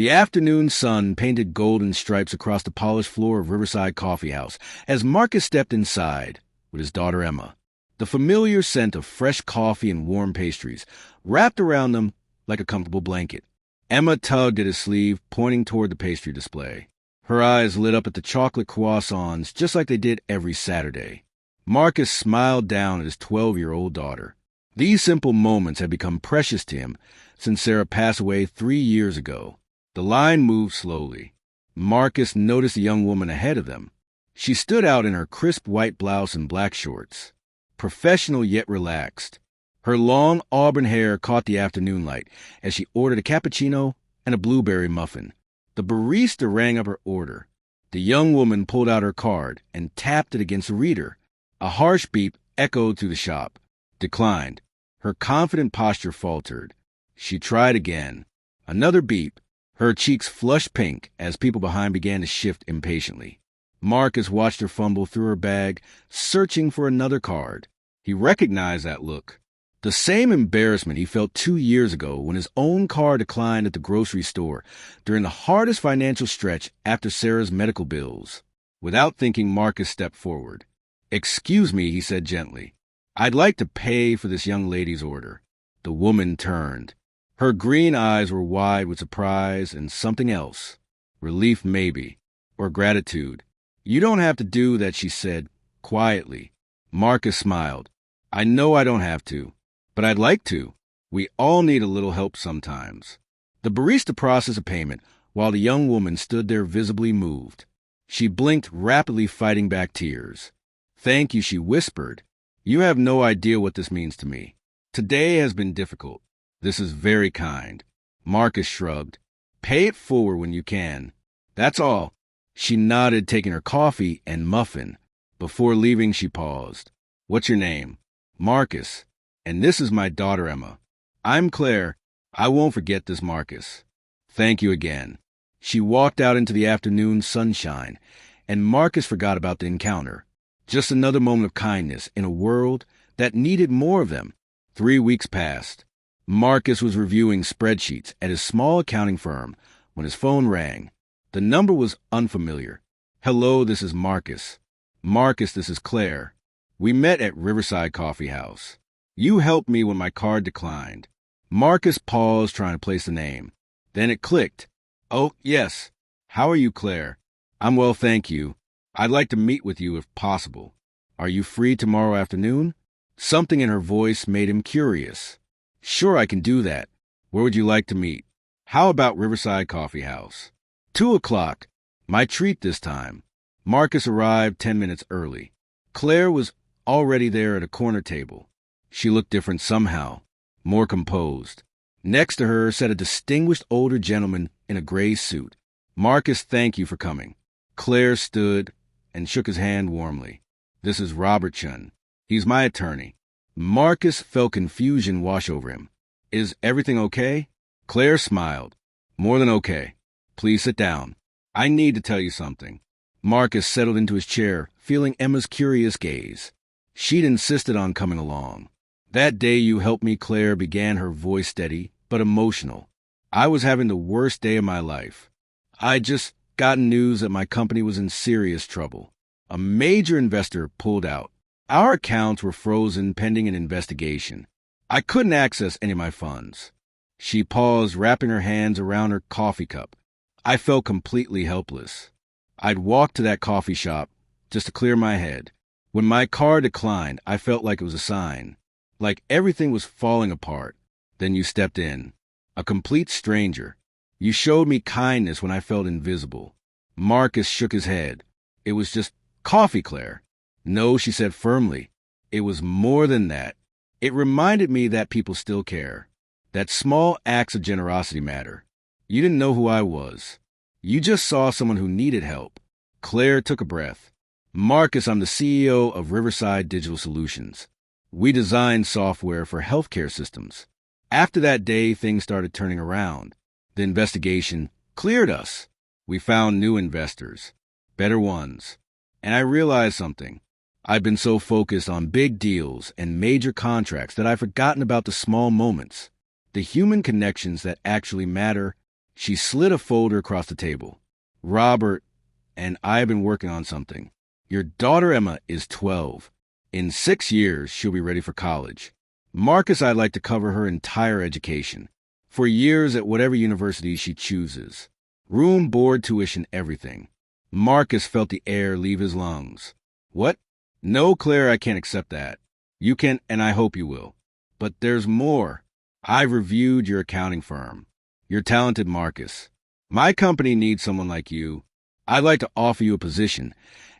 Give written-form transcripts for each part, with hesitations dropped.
The afternoon sun painted golden stripes across the polished floor of Riverside Coffee House as Marcus stepped inside with his daughter Emma. The familiar scent of fresh coffee and warm pastries wrapped around them like a comfortable blanket. Emma tugged at his sleeve, pointing toward the pastry display. Her eyes lit up at the chocolate croissants just like they did every Saturday. Marcus smiled down at his 12-year-old daughter. These simple moments had become precious to him since Sarah passed away 3 years ago. The line moved slowly. Marcus noticed the young woman ahead of them. She stood out in her crisp white blouse and black shorts, professional yet relaxed. Her long auburn hair caught the afternoon light as she ordered a cappuccino and a blueberry muffin. The barista rang up her order. The young woman pulled out her card and tapped it against a reader. A harsh beep echoed through the shop. Declined. Her confident posture faltered. She tried again. Another beep. Her cheeks flushed pink as people behind began to shift impatiently. Marcus watched her fumble through her bag, searching for another card. He recognized that look. The same embarrassment he felt 2 years ago when his own car declined at the grocery store during the hardest financial stretch after Sarah's medical bills. Without thinking, Marcus stepped forward. "Excuse me," he said gently. "I'd like to pay for this young lady's order." The woman turned. Her green eyes were wide with surprise and something else. Relief, maybe, or gratitude. "You don't have to do that," she said, quietly. Marcus smiled. "I know I don't have to, but I'd like to. We all need a little help sometimes." The barista processed a payment while the young woman stood there visibly moved. She blinked, rapidly fighting back tears. "Thank you," she whispered. "You have no idea what this means to me. Today has been difficult. This is very kind." Marcus shrugged. "Pay it forward when you can. That's all." She nodded, taking her coffee and muffin. Before leaving, she paused. "What's your name?" "Marcus. And this is my daughter, Emma." "I'm Claire. I won't forget this, Marcus." "Thank you again." She walked out into the afternoon sunshine, and Marcus forgot about the encounter. Just another moment of kindness in a world that needed more of them. 3 weeks passed. Marcus was reviewing spreadsheets at his small accounting firm when his phone rang. The number was unfamiliar. "Hello, this is Marcus." "Marcus, this is Claire. We met at Riverside Coffee House. You helped me when my card declined." Marcus paused, trying to place the name. Then it clicked. "Oh, yes. How are you, Claire?" "I'm well, thank you. I'd like to meet with you if possible. Are you free tomorrow afternoon?" Something in her voice made him curious. "Sure, I can do that. Where would you like to meet?" "How about Riverside Coffee House?" 2:00. My treat this time. Marcus arrived 10 minutes early. Claire was already there at a corner table. She looked different somehow, more composed. Next to her sat a distinguished older gentleman in a gray suit. "Marcus, thank you for coming." Claire stood and shook his hand warmly. "This is Robert Chun. He's my attorney." Marcus felt confusion wash over him. "Is everything okay?" Claire smiled. "More than okay. Please sit down. I need to tell you something." Marcus settled into his chair, feeling Emma's curious gaze. She'd insisted on coming along. "That day you helped me," Claire began, her voice steady but emotional. "I was having the worst day of my life. I'd just gotten news that my company was in serious trouble. A major investor pulled out. Our accounts were frozen pending an investigation. I couldn't access any of my funds." She paused, wrapping her hands around her coffee cup. I felt completely helpless. I'd walked to that coffee shop just to clear my head. When my car declined, I felt like it was a sign, like everything was falling apart. Then you stepped in, a complete stranger. You showed me kindness when I felt invisible. Marcus shook his head. "It was just coffee, Claire." "No," she said firmly. "It was more than that. It reminded me that people still care, that small acts of generosity matter. You didn't know who I was. You just saw someone who needed help." Claire took a breath. "Marcus, I'm the CEO of Riverside Digital Solutions. We design software for healthcare systems. After that day, things started turning around. The investigation cleared us. We found new investors, better ones. And I realized something. I've been so focused on big deals and major contracts that I've forgotten about the small moments, the human connections that actually matter." She slid a folder across the table. Robert and I have been working on something. Your daughter Emma is 12. In 6 years, she'll be ready for college. Marcus, I'd like to cover her entire education. For years at whatever university she chooses. Room, board, tuition, everything. Marcus felt the air leave his lungs. What? No, Claire, I can't accept that. You can, and I hope you will. But there's more. I've reviewed your accounting firm. You're talented, Marcus. My company needs someone like you. I'd like to offer you a position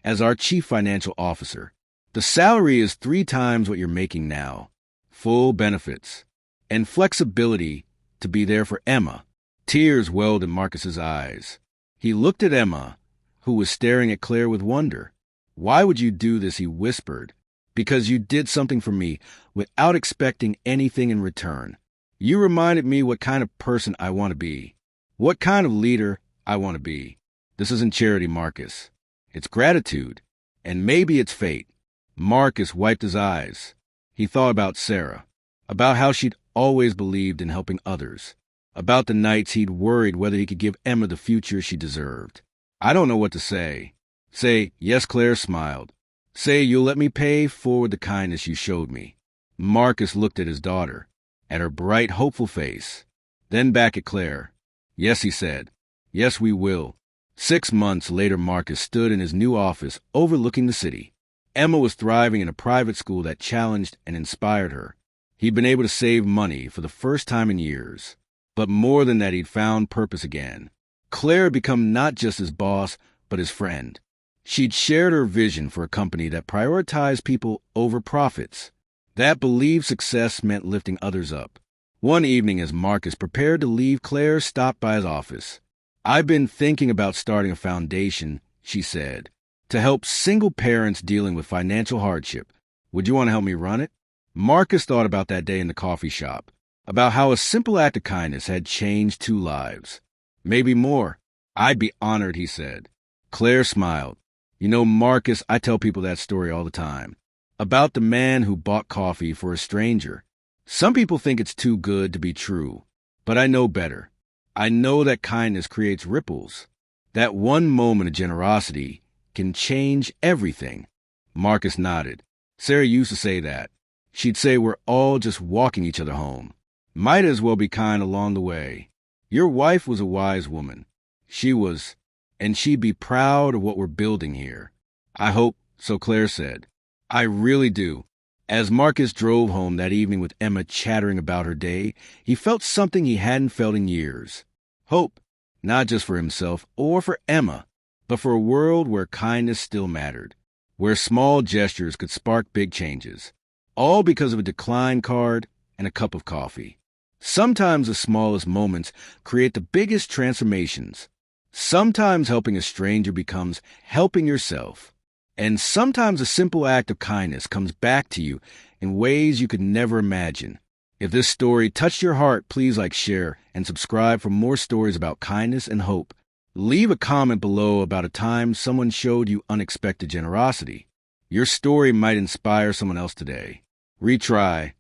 as our chief financial officer. The salary is 3 times what you're making now. Full benefits. And flexibility to be there for Emma. Tears welled in Marcus's eyes. He looked at Emma, who was staring at Claire with wonder. Why would you do this, he whispered. Because you did something for me without expecting anything in return. You reminded me what kind of person I want to be. What kind of leader I want to be. This isn't charity, Marcus. It's gratitude. And maybe it's fate. Marcus wiped his eyes. He thought about Sarah. About how she'd always believed in helping others. About the nights he'd worried whether he could give Emma the future she deserved. I don't know what to say. Say, yes, Claire smiled. Say, you'll let me pay forward the kindness you showed me. Marcus looked at his daughter, at her bright, hopeful face. Then back at Claire. Yes, he said. Yes, we will. 6 months later, Marcus stood in his new office overlooking the city. Emma was thriving in a private school that challenged and inspired her. He'd been able to save money for the first time in years. But more than that, he'd found purpose again. Claire had become not just his boss, but his friend. She'd shared her vision for a company that prioritized people over profits, that believed success meant lifting others up. One evening, as Marcus prepared to leave, Claire stopped by his office. I've been thinking about starting a foundation, she said, to help single parents dealing with financial hardship. Would you want to help me run it? Marcus thought about that day in the coffee shop, about how a simple act of kindness had changed 2 lives. Maybe more. I'd be honored, he said. Claire smiled. You know, Marcus, I tell people that story all the time. About the man who bought coffee for a stranger. Some people think it's too good to be true, but I know better. I know that kindness creates ripples. That one moment of generosity can change everything. Marcus nodded. Sarah used to say that. She'd say we're all just walking each other home. Might as well be kind along the way. Your wife was a wise woman. She was, and she'd be proud of what we're building here. I hope, so Claire said. I really do. As Marcus drove home that evening with Emma chattering about her day, he felt something he hadn't felt in years. Hope, not just for himself or for Emma, but for a world where kindness still mattered, where small gestures could spark big changes, all because of a decline card and a cup of coffee. Sometimes the smallest moments create the biggest transformations. Sometimes helping a stranger becomes helping yourself. And sometimes a simple act of kindness comes back to you in ways you could never imagine. If this story touched your heart, please like, share, and subscribe for more stories about kindness and hope. Leave a comment below about a time someone showed you unexpected generosity. Your story might inspire someone else today. Retry,